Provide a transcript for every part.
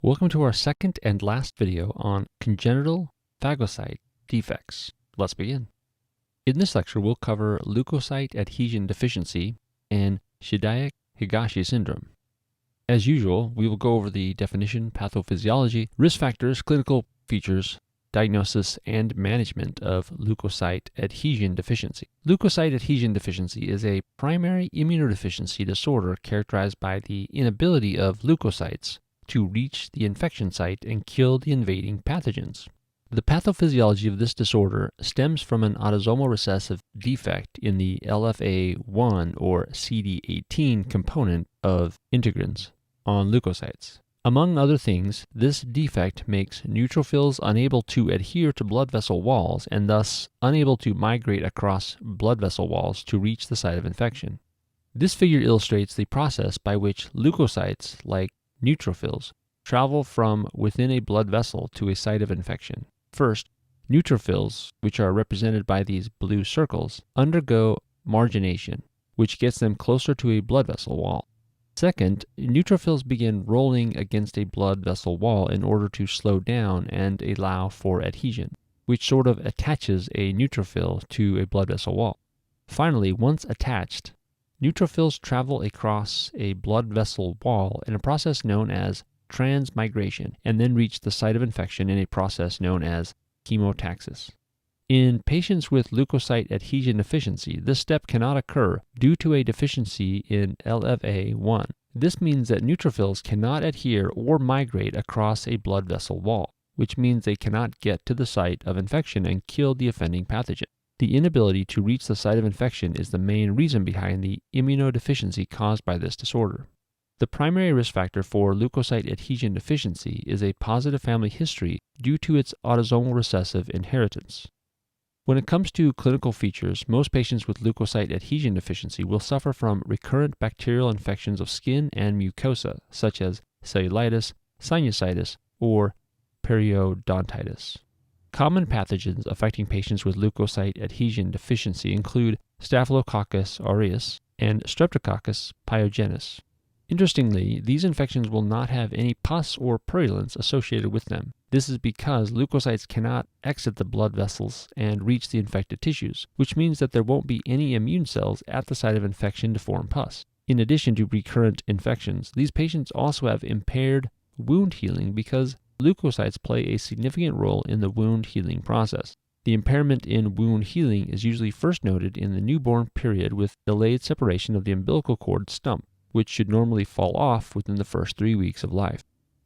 Welcome to our second and last video on congenital phagocyte defects. Let's begin. In this lecture, we'll cover leukocyte adhesion deficiency and Chediak-Higashi syndrome. As usual, we will go over the definition, pathophysiology, risk factors, clinical features, diagnosis, and management of leukocyte adhesion deficiency. Leukocyte adhesion deficiency is a primary immunodeficiency disorder characterized by the inability of leukocytes to reach the infection site and kill the invading pathogens. The pathophysiology of this disorder stems from an autosomal recessive defect in the LFA1 or CD18 component of integrins on leukocytes. Among other things, this defect makes neutrophils unable to adhere to blood vessel walls and thus unable to migrate across blood vessel walls to reach the site of infection. This figure illustrates the process by which leukocytes, like neutrophils, travel from within a blood vessel to a site of infection. First, neutrophils, which are represented by these blue circles, undergo margination, which gets them closer to a blood vessel wall. Second, neutrophils begin rolling against a blood vessel wall in order to slow down and allow for adhesion, which sort of attaches a neutrophil to a blood vessel wall. Finally, once attached, neutrophils travel across a blood vessel wall in a process known as transmigration and then reach the site of infection in a process known as chemotaxis. In patients with leukocyte adhesion deficiency, this step cannot occur due to a deficiency in LFA1. This means that neutrophils cannot adhere or migrate across a blood vessel wall, which means they cannot get to the site of infection and kill the offending pathogen. The inability to reach the site of infection is the main reason behind the immunodeficiency caused by this disorder. The primary risk factor for leukocyte adhesion deficiency is a positive family history due to its autosomal recessive inheritance. When it comes to clinical features, most patients with leukocyte adhesion deficiency will suffer from recurrent bacterial infections of skin and mucosa, such as cellulitis, sinusitis, or periodontitis. Common pathogens affecting patients with leukocyte adhesion deficiency include Staphylococcus aureus and Streptococcus pyogenes. Interestingly, these infections will not have any pus or purulence associated with them. This is because leukocytes cannot exit the blood vessels and reach the infected tissues, which means that there won't be any immune cells at the site of infection to form pus. In addition to recurrent infections, these patients also have impaired wound healing because leukocytes play a significant role in the wound healing process. The impairment in wound healing is usually first noted in the newborn period with delayed separation of the umbilical cord stump, which should normally fall off within the first 3 weeks of life.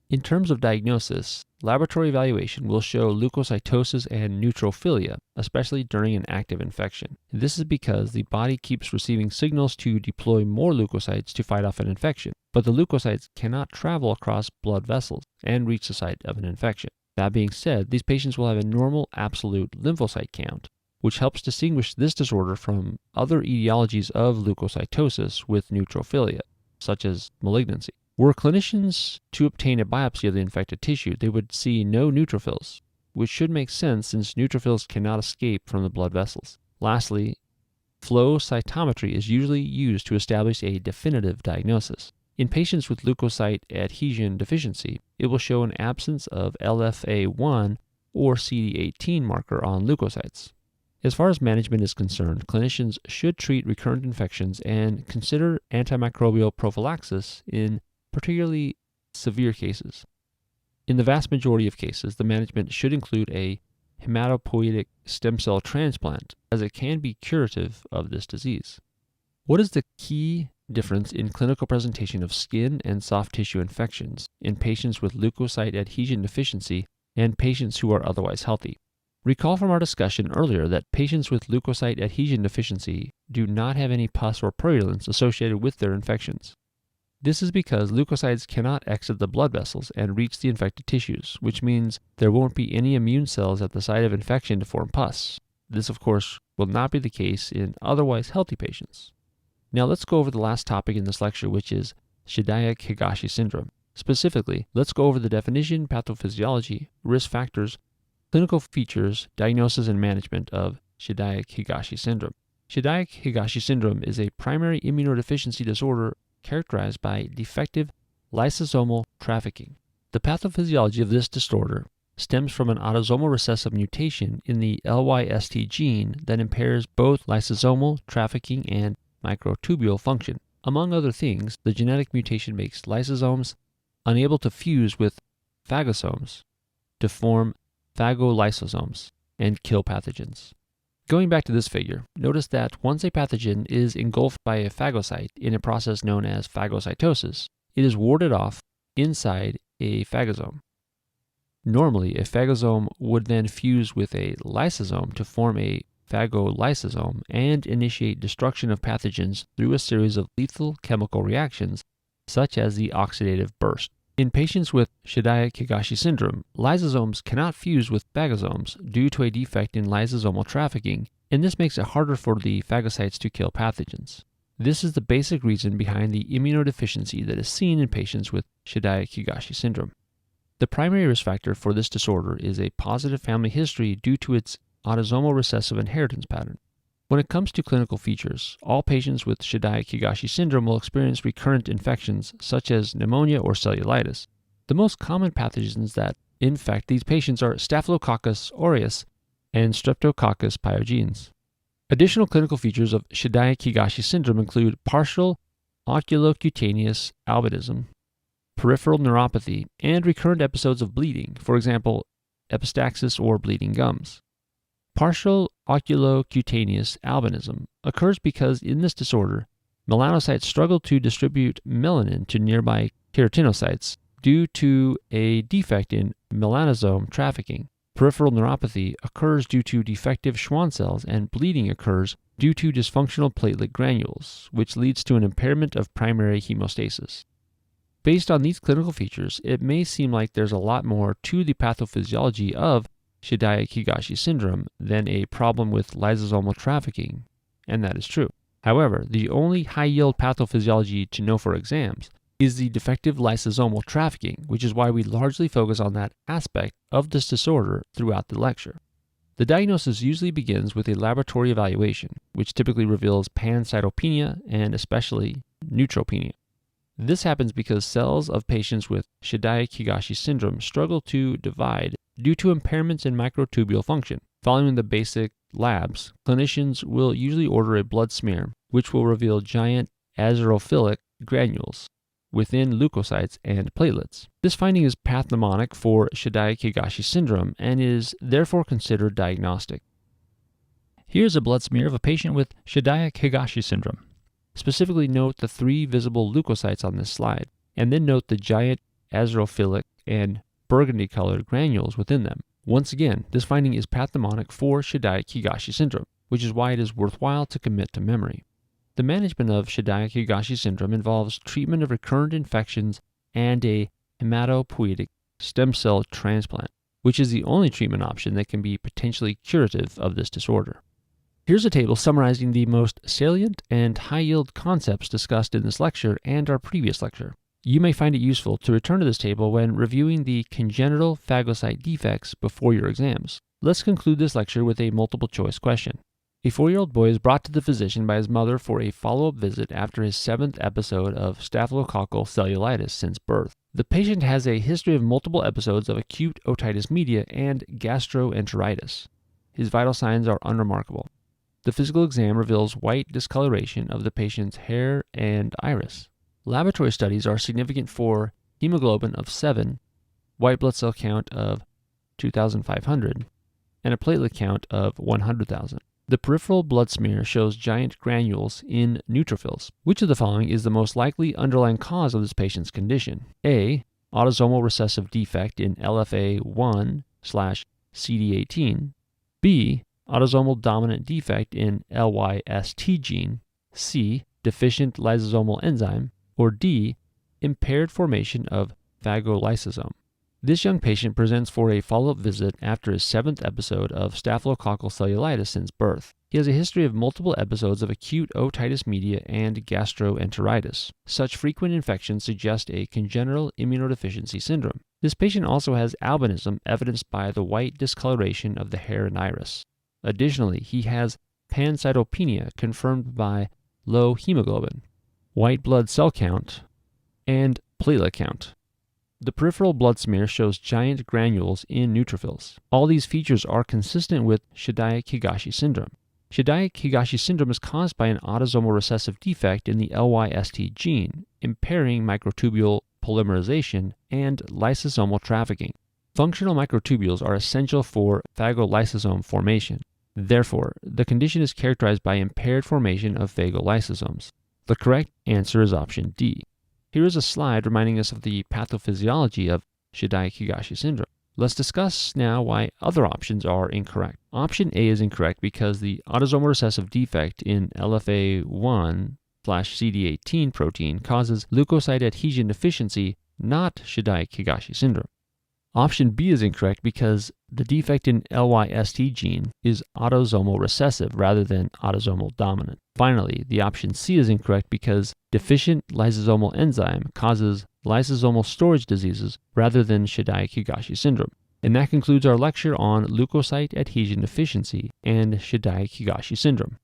In terms of diagnosis, laboratory evaluation will show leukocytosis and neutrophilia, especially during an active infection. This is because the body keeps receiving signals to deploy more leukocytes to fight off an infection, but the leukocytes cannot travel across blood vessels and reach the site of an infection. That being said, these patients will have a normal absolute lymphocyte count, which helps distinguish this disorder from other etiologies of leukocytosis with neutrophilia, such as malignancy. Were clinicians to obtain a biopsy of the infected tissue, they would see no neutrophils, which should make sense since neutrophils cannot escape from the blood vessels. Lastly, flow cytometry is usually used to establish a definitive diagnosis. In patients with leukocyte adhesion deficiency, it will show an absence of LFA1 or CD18 marker on leukocytes. As far as management is concerned, clinicians should treat recurrent infections and consider antimicrobial prophylaxis in particularly severe cases. In the vast majority of cases, the management should include a hematopoietic stem cell transplant, as it can be curative of this disease. What is the key difference in clinical presentation of skin and soft tissue infections in patients with leukocyte adhesion deficiency and patients who are otherwise healthy? Recall from our discussion earlier that patients with leukocyte adhesion deficiency do not have any pus or purulence associated with their infections. This is because leukocytes cannot exit the blood vessels and reach the infected tissues, which means there won't be any immune cells at the site of infection to form pus. This, of course, will not be the case in otherwise healthy patients. Now let's go over the last topic in this lecture, which is Chediak-Higashi syndrome. Specifically, let's go over the definition, pathophysiology, risk factors, clinical features, diagnosis, and management of Chediak-Higashi syndrome. Chediak-Higashi syndrome is a primary immunodeficiency disorder characterized by defective lysosomal trafficking. The pathophysiology of this disorder stems from an autosomal recessive mutation in the LYST gene that impairs both lysosomal, trafficking, and microtubule function. Among other things, the genetic mutation makes lysosomes unable to fuse with phagosomes to form phagolysosomes and kill pathogens. Going back to this figure, notice that once a pathogen is engulfed by a phagocyte in a process known as phagocytosis, it is warded off inside a phagosome. Normally, a phagosome would then fuse with a lysosome to form a phagolysosome and initiate destruction of pathogens through a series of lethal chemical reactions, such as the oxidative burst. In patients with Chediak-Higashi syndrome, lysosomes cannot fuse with phagosomes due to a defect in lysosomal trafficking, and this makes it harder for the phagocytes to kill pathogens. This is the basic reason behind the immunodeficiency that is seen in patients with Chediak-Higashi syndrome. The primary risk factor for this disorder is a positive family history due to its autosomal recessive inheritance pattern. When it comes to clinical features, all patients with Chediak-Higashi syndrome will experience recurrent infections such as pneumonia or cellulitis. The most common pathogens that infect these patients are Staphylococcus aureus and Streptococcus pyogenes. Additional clinical features of Chediak-Higashi syndrome include partial oculocutaneous albinism, peripheral neuropathy, and recurrent episodes of bleeding, for example, epistaxis or bleeding gums. Partial oculocutaneous albinism occurs because in this disorder, melanocytes struggle to distribute melanin to nearby keratinocytes due to a defect in melanosome trafficking. Peripheral neuropathy occurs due to defective Schwann cells, and bleeding occurs due to dysfunctional platelet granules, which leads to an impairment of primary hemostasis. Based on these clinical features, it may seem like there's a lot more to the pathophysiology of Chediak-Higashi syndrome than a problem with lysosomal trafficking, and that is true. However, the only high-yield pathophysiology to know for exams is the defective lysosomal trafficking, which is why we largely focus on that aspect of this disorder throughout the lecture. The diagnosis usually begins with a laboratory evaluation, which typically reveals pancytopenia and especially neutropenia. This happens because cells of patients with Chediak-Higashi syndrome struggle to divide due to impairments in microtubule function. Following the basic labs, clinicians will usually order a blood smear, which will reveal giant azerophilic granules within leukocytes and platelets. This finding is pathognomonic for Chediak-Higashi syndrome and is therefore considered diagnostic. Here's a blood smear of a patient with Chediak-Higashi syndrome. Specifically note the 3 visible leukocytes on this slide, and then note the giant azerophilic and burgundy-colored granules within them. Once again, this finding is pathognomonic for Chediak-Higashi syndrome, which is why it is worthwhile to commit to memory. The management of Chediak-Higashi syndrome involves treatment of recurrent infections and a hematopoietic stem cell transplant, which is the only treatment option that can be potentially curative of this disorder. Here's a table summarizing the most salient and high-yield concepts discussed in this lecture and our previous lecture. You may find it useful to return to this table when reviewing the congenital phagocyte defects before your exams. Let's conclude this lecture with a multiple-choice question. A 4-year-old boy is brought to the physician by his mother for a follow-up visit after his 7th episode of staphylococcal cellulitis since birth. The patient has a history of multiple episodes of acute otitis media and gastroenteritis. His vital signs are unremarkable. The physical exam reveals white discoloration of the patient's hair and iris. Laboratory studies are significant for hemoglobin of 7, white blood cell count of 2,500, and a platelet count of 100,000. The peripheral blood smear shows giant granules in neutrophils. Which of the following is the most likely underlying cause of this patient's condition? A. Autosomal recessive defect in LFA1/CD18. B. Autosomal dominant defect in LYST gene. C. Deficient lysosomal enzyme. Or D. Impaired formation of phagolysosome. This young patient presents for a follow-up visit after his 7th episode of staphylococcal cellulitis since birth. He has a history of multiple episodes of acute otitis media and gastroenteritis. Such frequent infections suggest a congenital immunodeficiency syndrome. This patient also has albinism evidenced by the white discoloration of the hair and iris. Additionally, he has pancytopenia confirmed by low hemoglobin, white blood cell count, and platelet count. The peripheral blood smear shows giant granules in neutrophils. All these features are consistent with Chediak-Higashi syndrome. Chediak-Higashi syndrome is caused by an autosomal recessive defect in the LYST gene, impairing microtubule polymerization and lysosomal trafficking. Functional microtubules are essential for phagolysosome formation. Therefore, the condition is characterized by impaired formation of phagolysosomes. The correct answer is option D. Here is a slide reminding us of the pathophysiology of Chediak-Higashi syndrome. Let's discuss now why other options are incorrect. Option A is incorrect because the autosomal recessive defect in LFA1/CD18 protein causes leukocyte adhesion deficiency, not Chediak-Higashi syndrome. Option B is incorrect because the defect in LYST gene is autosomal recessive rather than autosomal dominant. Finally, the option C is incorrect because deficient lysosomal enzyme causes lysosomal storage diseases rather than Chediak-Higashi syndrome. And that concludes our lecture on leukocyte adhesion deficiency and Chediak-Higashi syndrome.